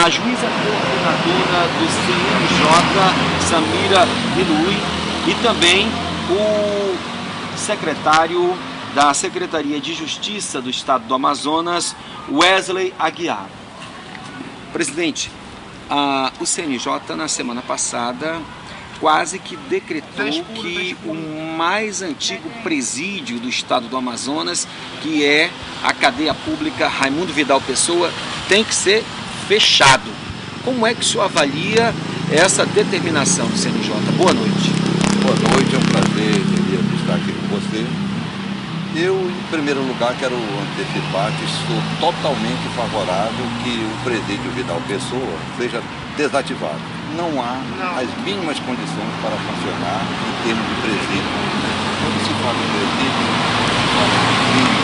a juíza coordenadora do CNJ, Samira Milui, e também o secretário da Secretaria de Justiça do Estado do Amazonas, Wesley Aguiar. Presidente, o CNJ na semana passada quase que decretou que o mais antigo presídio do estado do Amazonas, que é a cadeia pública Raimundo Vidal Pessoa, tem que ser fechado. Como é que o senhor avalia essa determinação do CNJ? Boa noite. Boa noite, é um prazer estar aqui com você. Eu, em primeiro lugar, quero antecipar que sou totalmente favorável que o presídio Vidal Pessoa seja desativado. Não há as mínimas condições para funcionar em termos de presídio. Quando se fala em presídio, se fala em crime,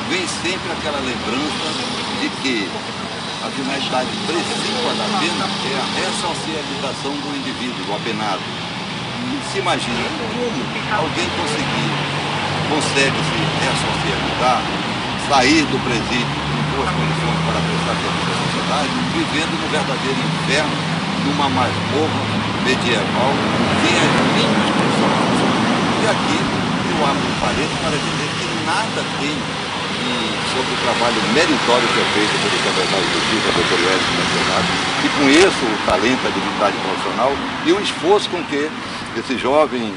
vem sempre aquela lembrança de que a finalidade principal da pena é a ressocialização do indivíduo, do apenado. Se imagina como alguém consegue se ressocializar, sair do presídio em boas condições para prestar serviço à sociedade, vivendo no verdadeiro inferno, numa masmorra medieval, sem as mínimas condições. E aqui eu abro um parênteses para dizer que nada tem sobre o trabalho meritório que é feito pelo secretário de Justiça, Dr. Wesley Aguiar, e conheço o talento, a habilidade profissional e o esforço com que esse jovem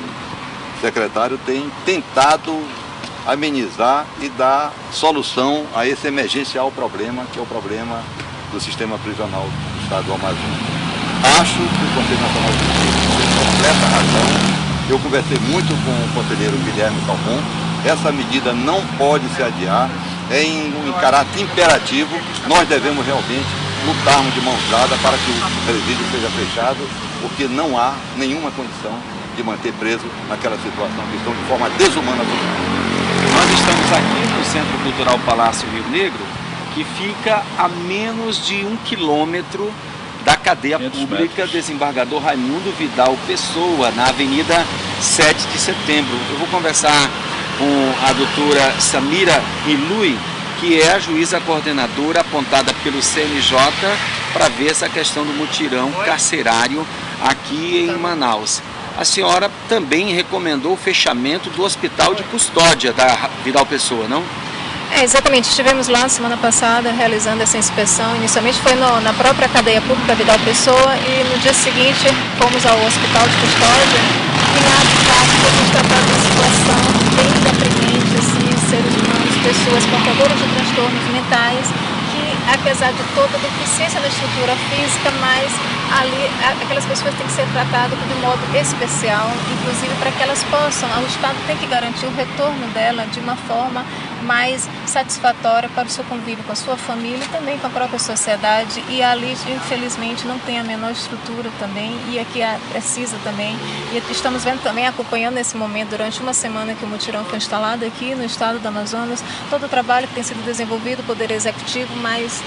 secretário tem tentado amenizar e dar solução a esse emergencial problema, que é o problema do sistema prisional do estado do Amazonas. Acho que o Conselho Nacional de Justiça tem completa razão. Eu conversei muito com o conselheiro Guilherme Calmon. Essa medida não pode se adiar, é em caráter imperativo. Nós devemos realmente lutarmos de mãos dadas para que o presídio seja fechado, porque não há nenhuma condição de manter preso naquela situação que estão de forma desumana. Nós estamos aqui no Centro Cultural Palácio Rio Negro, que fica a menos de 1 quilômetro da cadeia pública Desembargador Raimundo Vidal Pessoa, na Avenida 7 de Setembro. Eu vou conversar com a doutora Samira Milui, que é a juíza coordenadora apontada pelo CNJ para ver essa questão do mutirão carcerário aqui em Manaus. A senhora também recomendou o fechamento do hospital de custódia da Vidal Pessoa, não? Exatamente. Estivemos lá semana passada realizando essa inspeção. Inicialmente foi na própria cadeia pública Vidal Pessoa e no dia seguinte fomos ao hospital de custódia e lá de fato fomos tratar de uma situação bem deprimente, assim, seres humanos, pessoas portadoras de transtornos mentais, que apesar de toda a deficiência na estrutura física, mas ali aquelas pessoas têm que ser tratadas de modo especial, inclusive para que elas possam, o Estado tem que garantir o retorno dela de uma forma mais satisfatória para o seu convívio com a sua família e também com a própria sociedade, e ali infelizmente não tem a menor estrutura também, e aqui precisa também, e estamos vendo também, acompanhando nesse momento durante uma semana que o mutirão foi instalado aqui no estado do Amazonas, todo o trabalho que tem sido desenvolvido, o Poder Executivo, mas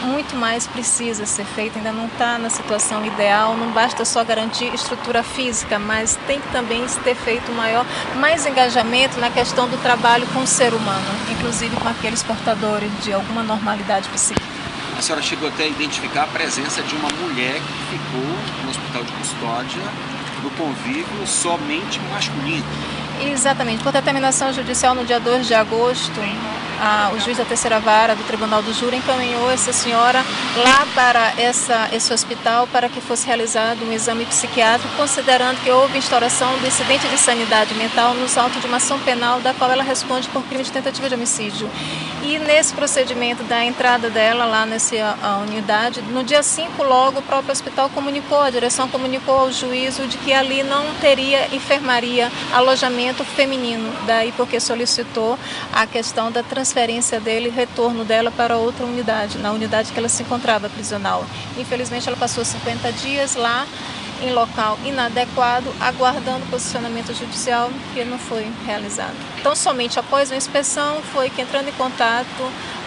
muito mais precisa ser feito, ainda não está na situação ideal, não basta só garantir estrutura física, mas tem que também ter feito mais engajamento na questão do trabalho com o ser humano, inclusive com aqueles portadores de alguma normalidade psíquica. A senhora chegou até a identificar a presença de uma mulher que ficou no hospital de custódia no convívio somente masculino. Exatamente. Por determinação judicial, no dia 2 de agosto, o juiz da terceira vara do Tribunal do Júri encaminhou essa senhora lá para esse hospital para que fosse realizado um exame psiquiátrico, considerando que houve instauração do incidente de insanidade mental nos autos de uma ação penal da qual ela responde por crime de tentativa de homicídio. E nesse procedimento da entrada dela lá nessa unidade, no dia 5 logo o próprio hospital comunicou, a direção comunicou ao juízo de que ali não teria enfermaria, alojamento feminino, daí porque solicitou a questão da transferência dele, retorno dela para outra unidade, na unidade que ela se encontrava prisional. Infelizmente ela passou 50 dias lá, em local inadequado, aguardando posicionamento judicial que não foi realizado. Então, somente após a inspeção foi que, entrando em contato,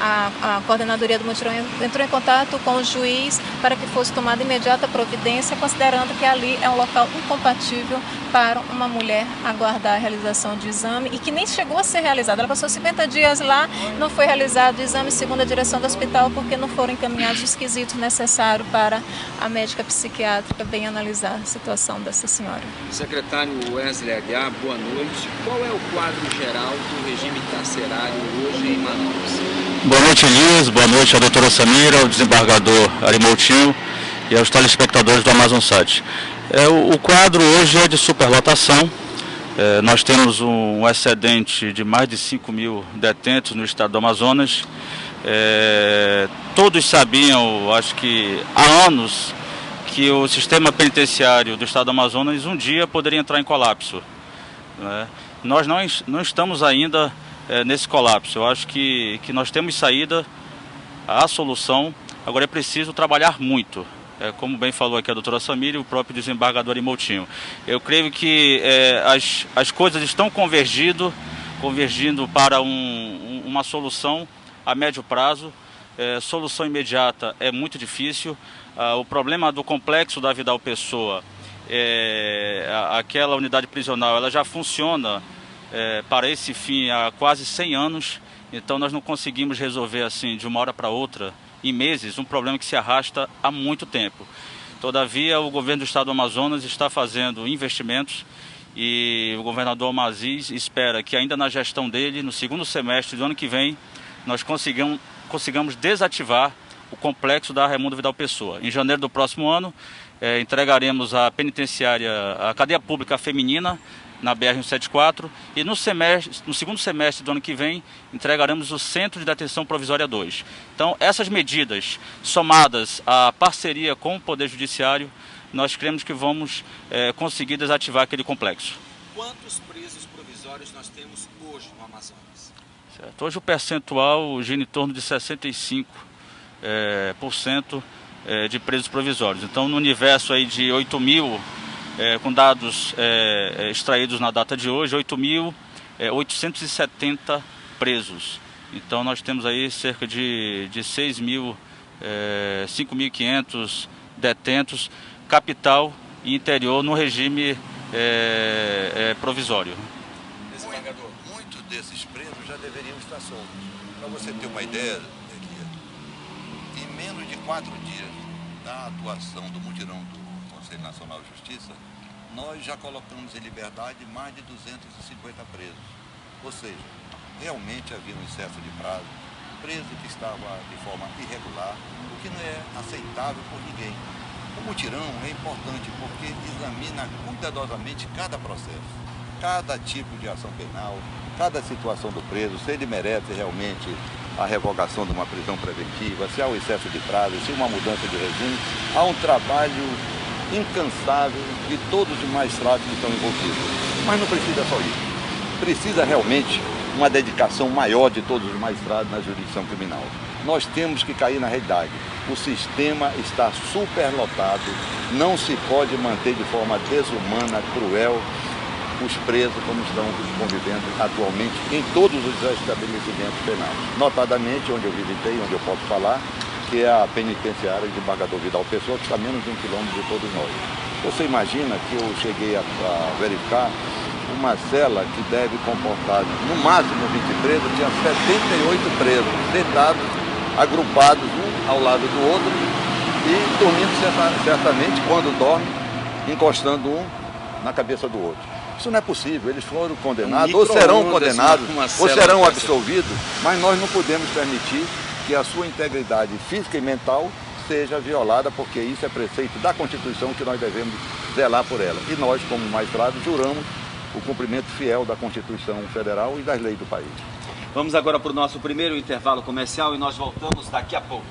a coordenadoria do mutirão entrou em contato com o juiz para que fosse tomada imediata providência, considerando que ali é um local incompatível para uma mulher aguardar a realização de exame e que nem chegou a ser realizado. Ela passou 50 dias lá, não foi realizado o exame segundo a direção do hospital porque não foram encaminhados os quesitos necessários para a médica psiquiátrica bem analisar a situação dessa senhora. Secretário Wesley Aguiar, boa noite. Qual é o quadro geral do regime carcerário hoje em Manaus? Boa noite, Elias. Boa noite à doutora Samira, ao desembargador Ari Moutinho e aos telespectadores do Amazonsat. O quadro hoje é de superlotação. Nós temos um excedente de mais de 5.000 detentos no estado do Amazonas. Todos sabiam, acho que há anos, que o sistema penitenciário do estado do Amazonas um dia poderia entrar em colapso, né? Nós não estamos ainda nesse colapso. Eu acho que nós temos saída, a solução. Agora é preciso trabalhar muito. Como bem falou aqui a doutora Samira e o próprio desembargador Ari Moutinho. Eu creio que as coisas estão convergindo para uma solução a médio prazo. Solução imediata é muito difícil. O problema do complexo da Vidal Pessoa, aquela unidade prisional, ela já funciona para esse fim há quase 100 anos. Então nós não conseguimos resolver assim de uma hora para outra, em meses, um problema que se arrasta há muito tempo. Todavia, o governo do estado do Amazonas está fazendo investimentos e o governador Maziz espera que ainda na gestão dele, no segundo semestre do ano que vem, nós consigamos desativar o complexo da Raimundo Vidal Pessoa. Em janeiro do próximo ano, entregaremos a penitenciária, a cadeia pública feminina, na BR-174, e no segundo semestre do ano que vem entregaremos o Centro de Detenção Provisória 2. Então, essas medidas, somadas à parceria com o Poder Judiciário, nós cremos que vamos conseguir desativar aquele complexo. Quantos presos provisórios nós temos hoje no Amazonas? Certo. Hoje o percentual gira em torno de 65% de presos provisórios. Então, no universo aí de 8.000, com dados extraídos na data de hoje, 8.870 presos. Então nós temos aí cerca de 5.500 detentos, capital e interior no regime provisório. Muitos desses presos já deveriam estar soltos. Para você ter uma ideia, Elias, em menos de 4 dias da atuação do mutirão do Conselho Nacional de Justiça, nós já colocamos em liberdade mais de 250 presos. Ou seja, realmente havia um excesso de prazo, preso que estava de forma irregular, o que não é aceitável por ninguém. O mutirão é importante porque examina cuidadosamente cada processo, cada tipo de ação penal, cada situação do preso, se ele merece realmente a revogação de uma prisão preventiva, se há um excesso de prazo, se há uma mudança de regime. Há um trabalho incansável de todos os magistrados que estão envolvidos. Mas não precisa só isso. Precisa realmente uma dedicação maior de todos os magistrados na jurisdição criminal. Nós temos que cair na realidade. O sistema está superlotado, não se pode manter de forma desumana, cruel, os presos como estão convivendo atualmente em todos os estabelecimentos penais. Notadamente, onde eu visitei, onde eu posso falar, que é a penitenciária de Desembargador Vidal Pessoa, que está a menos de 1 quilômetro de todos nós. Você imagina que eu cheguei a verificar uma cela que deve comportar no máximo 20 presos, tinha 78 presos, deitados, agrupados um ao lado do outro e dormindo certamente, quando dorme, encostando um na cabeça do outro. Isso não é possível, eles foram condenados, ou serão condenados, ou serão absolvidos, mas nós não podemos permitir que a sua integridade física e mental seja violada, porque isso é preceito da Constituição que nós devemos zelar por ela. E nós, como magistrados, juramos o cumprimento fiel da Constituição Federal e das leis do país. Vamos agora para o nosso primeiro intervalo comercial e nós voltamos daqui a pouco.